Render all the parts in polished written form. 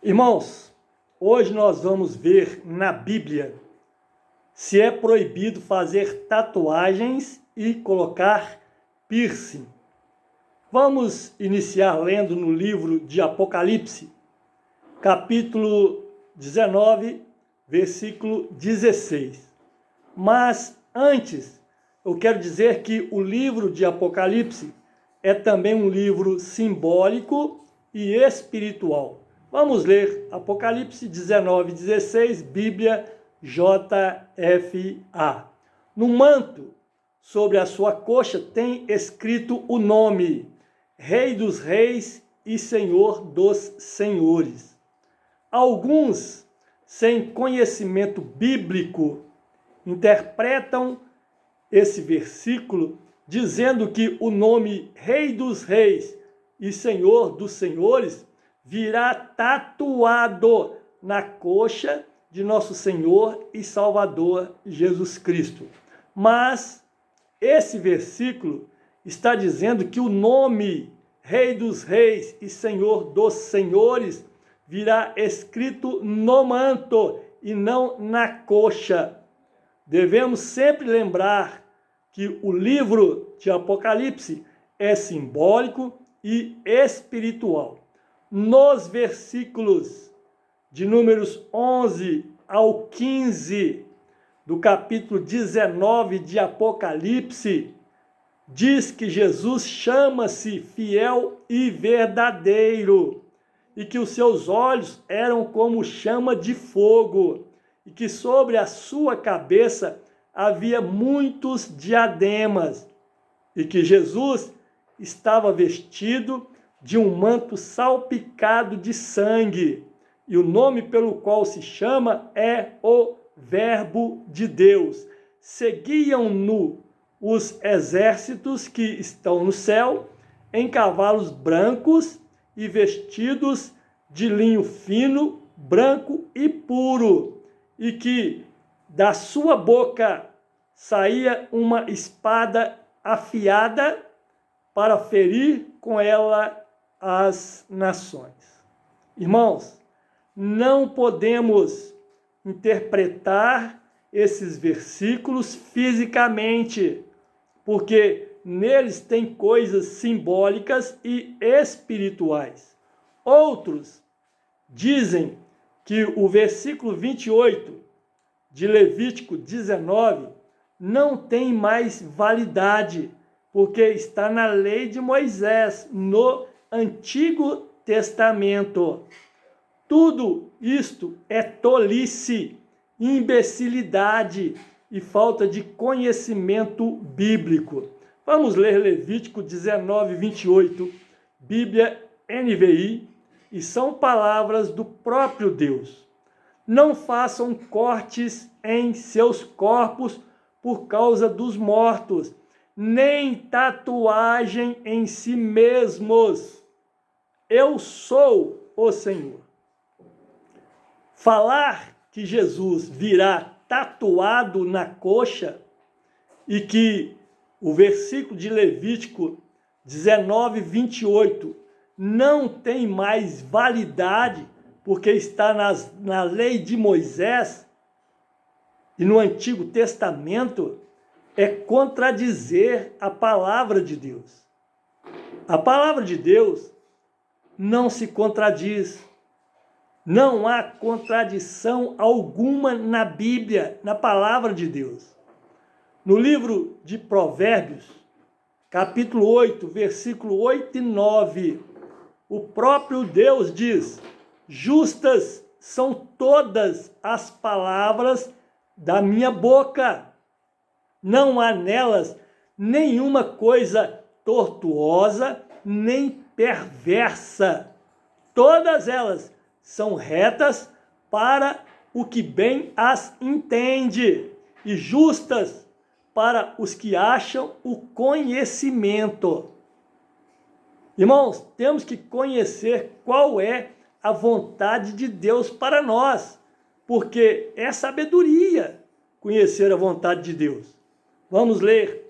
Irmãos, hoje nós vamos ver na Bíblia se é proibido fazer tatuagens e colocar piercing. Vamos iniciar lendo no livro de Apocalipse, capítulo 19, versículo 16. Mas antes, eu quero dizer que o livro de Apocalipse é também um livro simbólico e espiritual. Vamos ler Apocalipse 19, 16, Bíblia JFA. No manto, sobre a sua coxa, tem escrito o nome: Rei dos Reis e Senhor dos Senhores. Alguns, sem conhecimento bíblico, interpretam esse versículo dizendo que o nome Rei dos Reis e Senhor dos Senhores virá tatuado na coxa de nosso Senhor e Salvador Jesus Cristo. Mas esse versículo está dizendo que o nome Rei dos Reis e Senhor dos Senhores virá escrito no manto e não na coxa. Devemos sempre lembrar que o livro de Apocalipse é simbólico e espiritual. Nos versículos de números 11 ao 15 do capítulo 19 de Apocalipse, diz que Jesus chama-se fiel e verdadeiro, e que os seus olhos eram como chama de fogo, e que sobre a sua cabeça havia muitos diademas, e que Jesus estava vestido de um manto salpicado de sangue, e o nome pelo qual se chama é o Verbo de Deus. Seguiam-no os exércitos que estão no céu, em cavalos brancos e vestidos de linho fino, branco e puro, e que da sua boca saía uma espada afiada para ferir com ela as nações. Irmãos, não podemos interpretar esses versículos fisicamente, porque neles tem coisas simbólicas e espirituais. Outros dizem que o versículo 28 de Levítico 19 não tem mais validade, porque está na lei de Moisés, no Antigo Testamento. Tudo isto é tolice, imbecilidade e falta de conhecimento bíblico. Vamos ler Levítico 19, 28, Bíblia NVI, e são palavras do próprio Deus. Não façam cortes em seus corpos por causa dos mortos, nem tatuagem em si mesmos. Eu sou o Senhor. Falar que Jesus virá tatuado na coxa e que o versículo de Levítico 19, 28 não tem mais validade porque está na lei de Moisés e no Antigo Testamento, é contradizer a palavra de Deus. A palavra de Deus não se contradiz. Não há contradição alguma na Bíblia, na palavra de Deus. No livro de Provérbios, capítulo 8, versículo 8 e 9, o próprio Deus diz: justas são todas as palavras da minha boca. Não há nelas nenhuma coisa tortuosa nem perversa. Todas elas são retas para o que bem as entende e justas para os que acham o conhecimento. Irmãos, temos que conhecer qual é a vontade de Deus para nós, porque é sabedoria conhecer a vontade de Deus. Vamos ler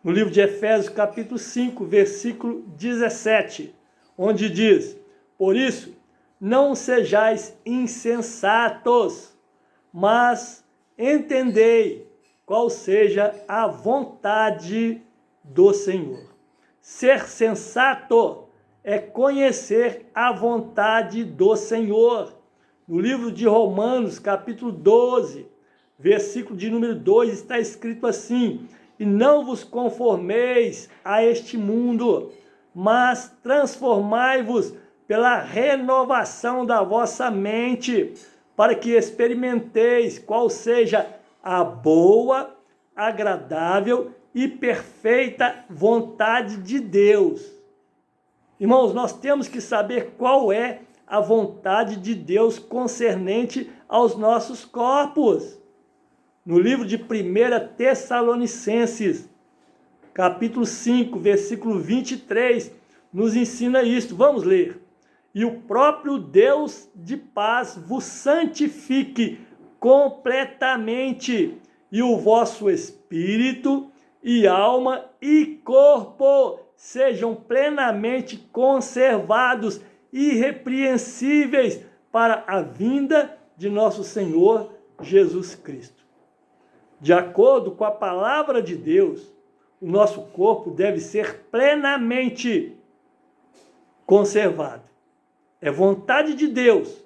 no livro de Efésios, capítulo 5, versículo 17, onde diz: por isso, não sejais insensatos, mas entendei qual seja a vontade do Senhor. Ser sensato é conhecer a vontade do Senhor. No livro de Romanos, capítulo 12, versículo de número 2, está escrito assim: e não vos conformeis a este mundo, mas transformai-vos pela renovação da vossa mente, para que experimenteis qual seja a boa, agradável e perfeita vontade de Deus. Irmãos, nós temos que saber qual é a vontade de Deus concernente aos nossos corpos. No livro de 1 Tessalonicenses, capítulo 5, versículo 23, nos ensina isto. Vamos ler. E o próprio Deus de paz vos santifique completamente, e o vosso espírito e alma e corpo sejam plenamente conservados, irrepreensíveis para a vinda de nosso Senhor Jesus Cristo. De acordo com a palavra de Deus, o nosso corpo deve ser plenamente conservado. É vontade de Deus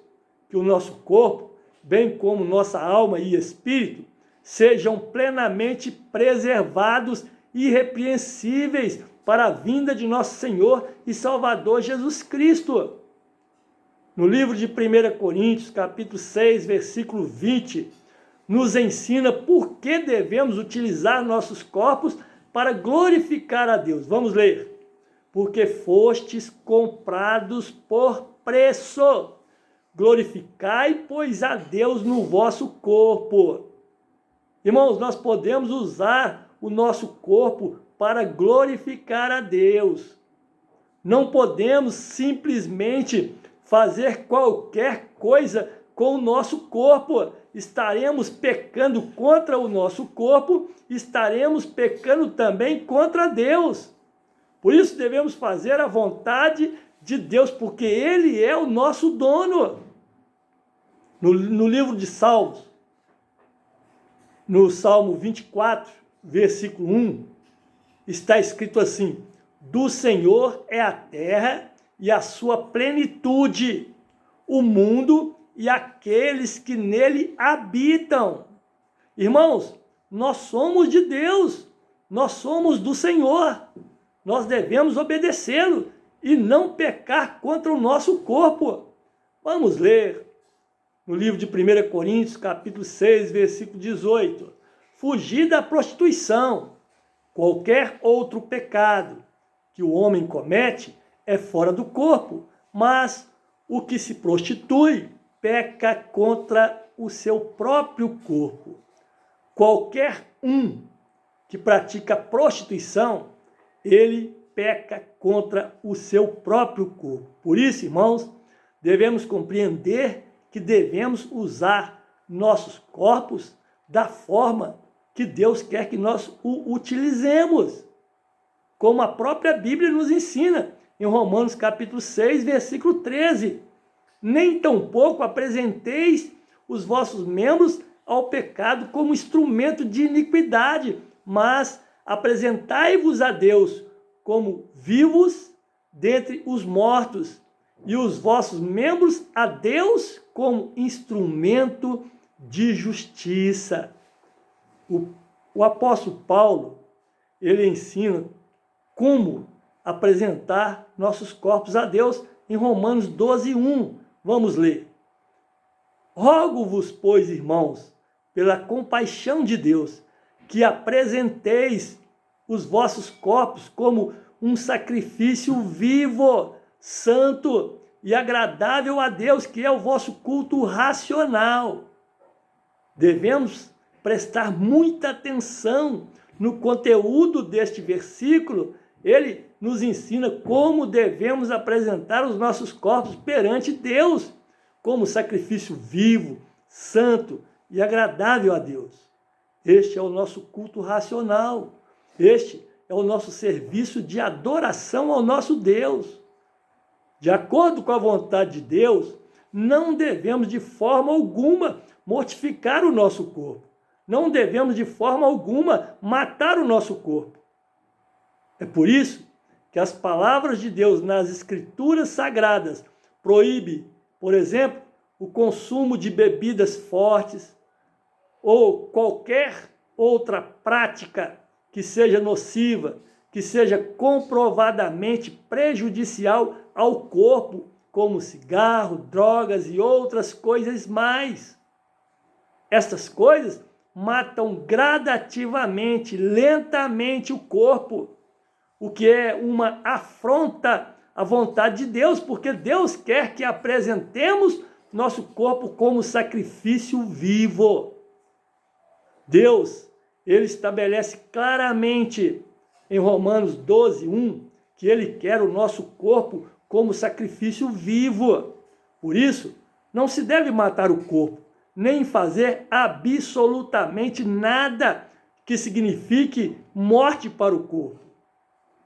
que o nosso corpo, bem como nossa alma e espírito, sejam plenamente preservados e irrepreensíveis para a vinda de nosso Senhor e Salvador Jesus Cristo. No livro de 1 Coríntios, capítulo 6, versículo 20, nos ensina por que devemos utilizar nossos corpos para glorificar a Deus. Vamos ler. Porque fostes comprados por preço. Glorificai, pois, a Deus no vosso corpo. Irmãos, nós podemos usar o nosso corpo para glorificar a Deus. Não podemos simplesmente fazer qualquer coisa com o nosso corpo. Estaremos pecando contra o nosso corpo, estaremos pecando também contra Deus. Por isso devemos fazer a vontade de Deus, porque Ele é o nosso dono. No livro de Salmos, no Salmo 24, versículo 1, está escrito assim: do Senhor é a terra e a sua plenitude, o mundo e aqueles que nele habitam. Irmãos, nós somos de Deus, nós somos do Senhor. Nós devemos obedecê-lo e não pecar contra o nosso corpo. Vamos ler no livro de 1 Coríntios, capítulo 6, versículo 18. Fugir da prostituição. Qualquer outro pecado que o homem comete é fora do corpo, mas o que se prostitui peca contra o seu próprio corpo. Qualquer um que pratica prostituição, ele peca contra o seu próprio corpo. Por isso, irmãos, devemos compreender que devemos usar nossos corpos da forma que Deus quer que nós o utilizemos. Como a própria Bíblia nos ensina, em Romanos capítulo 6, versículo 13. Nem tampouco apresenteis os vossos membros ao pecado como instrumento de iniquidade, mas apresentai-vos a Deus como vivos dentre os mortos, e os vossos membros a Deus como instrumento de justiça. O apóstolo Paulo, ele ensina como apresentar nossos corpos a Deus em Romanos 12, 1. Vamos ler. Rogo-vos, pois, irmãos, pela compaixão de Deus, que apresenteis os vossos corpos como um sacrifício vivo, santo e agradável a Deus, que é o vosso culto racional. Devemos prestar muita atenção no conteúdo deste versículo. Ele nos ensina como devemos apresentar os nossos corpos perante Deus, como sacrifício vivo, santo e agradável a Deus. Este é o nosso culto racional. Este é o nosso serviço de adoração ao nosso Deus. De acordo com a vontade de Deus, não devemos de forma alguma mortificar o nosso corpo. Não devemos de forma alguma matar o nosso corpo. É por isso que as palavras de Deus nas Escrituras Sagradas proíbem, por exemplo, o consumo de bebidas fortes ou qualquer outra prática que seja nociva, que seja comprovadamente prejudicial ao corpo, como cigarro, drogas e outras coisas mais. Estas coisas matam gradativamente, lentamente o corpo, o que é uma afronta à vontade de Deus, porque Deus quer que apresentemos nosso corpo como sacrifício vivo. Deus, ele estabelece claramente em Romanos 12:1 que ele quer o nosso corpo como sacrifício vivo. Por isso, não se deve matar o corpo, nem fazer absolutamente nada que signifique morte para o corpo.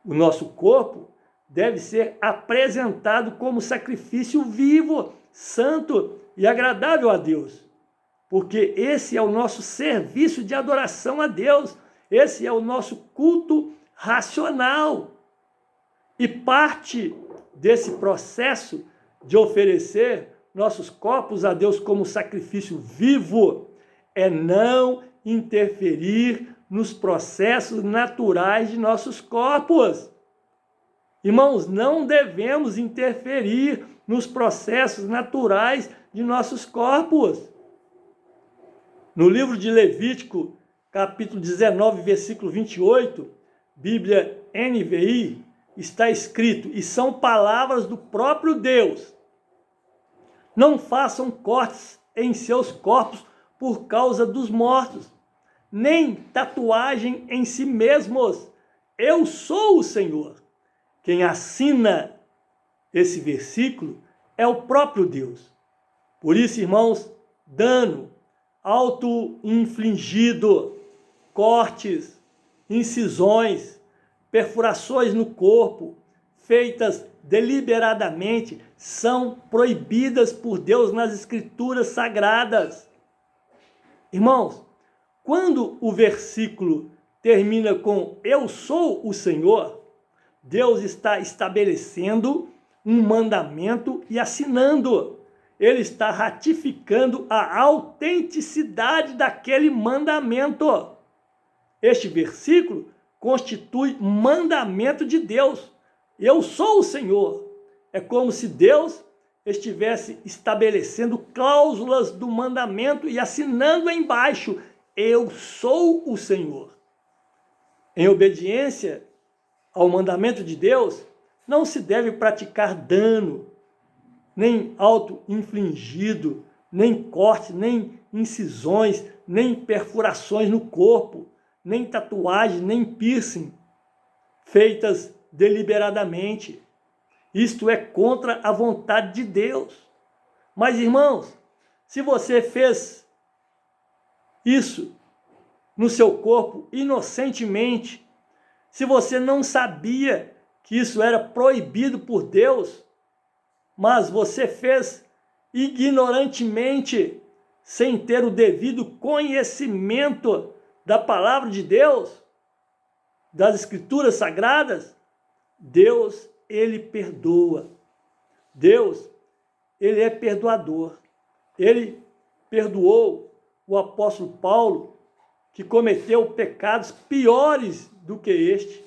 O nosso corpo deve ser apresentado como sacrifício vivo, santo e agradável a Deus. Porque esse é o nosso serviço de adoração a Deus. Esse é o nosso culto racional. E parte desse processo de oferecer nossos corpos a Deus como sacrifício vivo é não interferir nos processos naturais de nossos corpos. Irmãos, não devemos interferir nos processos naturais de nossos corpos. No livro de Levítico, capítulo 19, versículo 28, Bíblia NVI, está escrito, e são palavras do próprio Deus: não façam cortes em seus corpos por causa dos mortos, nem tatuagem em si mesmos. Eu sou o Senhor. Quem assina esse versículo é o próprio Deus. Por isso, irmãos, dano auto-infligido, cortes, incisões, perfurações no corpo, feitas deliberadamente, são proibidas por Deus nas Escrituras Sagradas. Irmãos, quando o versículo termina com eu sou o Senhor, Deus está estabelecendo um mandamento e assinando. Ele está ratificando a autenticidade daquele mandamento. Este versículo constitui mandamento de Deus. Eu sou o Senhor. É como se Deus estivesse estabelecendo cláusulas do mandamento e assinando embaixo: eu sou o Senhor. Em obediência ao mandamento de Deus, não se deve praticar dano, nem auto-infligido, nem corte, nem incisões, nem perfurações no corpo, nem tatuagem, nem piercing, feitas deliberadamente. Isto é contra a vontade de Deus. Mas, irmãos, se você fez isso no seu corpo inocentemente, se você não sabia que isso era proibido por Deus, mas você fez ignorantemente, sem ter o devido conhecimento da palavra de Deus, das Escrituras Sagradas, Deus, ele perdoa. Deus, ele é perdoador. Ele perdoou o apóstolo Paulo, que cometeu pecados piores do que este.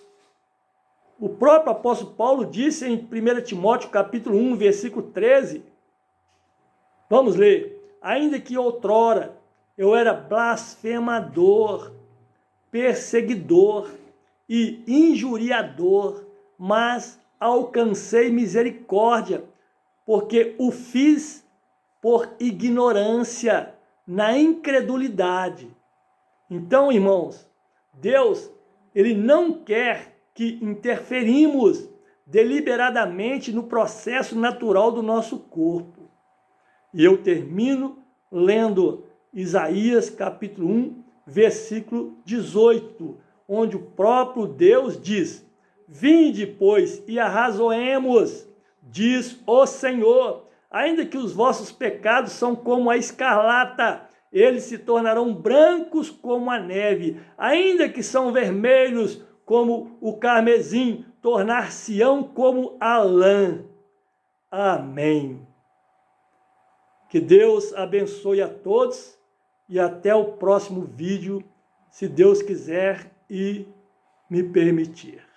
O próprio apóstolo Paulo disse em 1 Timóteo capítulo 1, versículo 13, vamos ler: ainda que outrora eu era blasfemador, perseguidor e injuriador, mas alcancei misericórdia, porque o fiz por ignorância, na incredulidade. Então, irmãos, Deus, ele não quer que interferimos deliberadamente no processo natural do nosso corpo. E eu termino lendo Isaías capítulo 1, versículo 18, onde o próprio Deus diz: vinde, pois, e arrazoemos, diz o Senhor, Ainda que os vossos pecados são como a escarlata, eles se tornarão brancos como a neve. Ainda que são vermelhos como o carmesim, tornar-se-ão como a lã. Amém. Que Deus abençoe a todos e até o próximo vídeo, se Deus quiser e me permitir.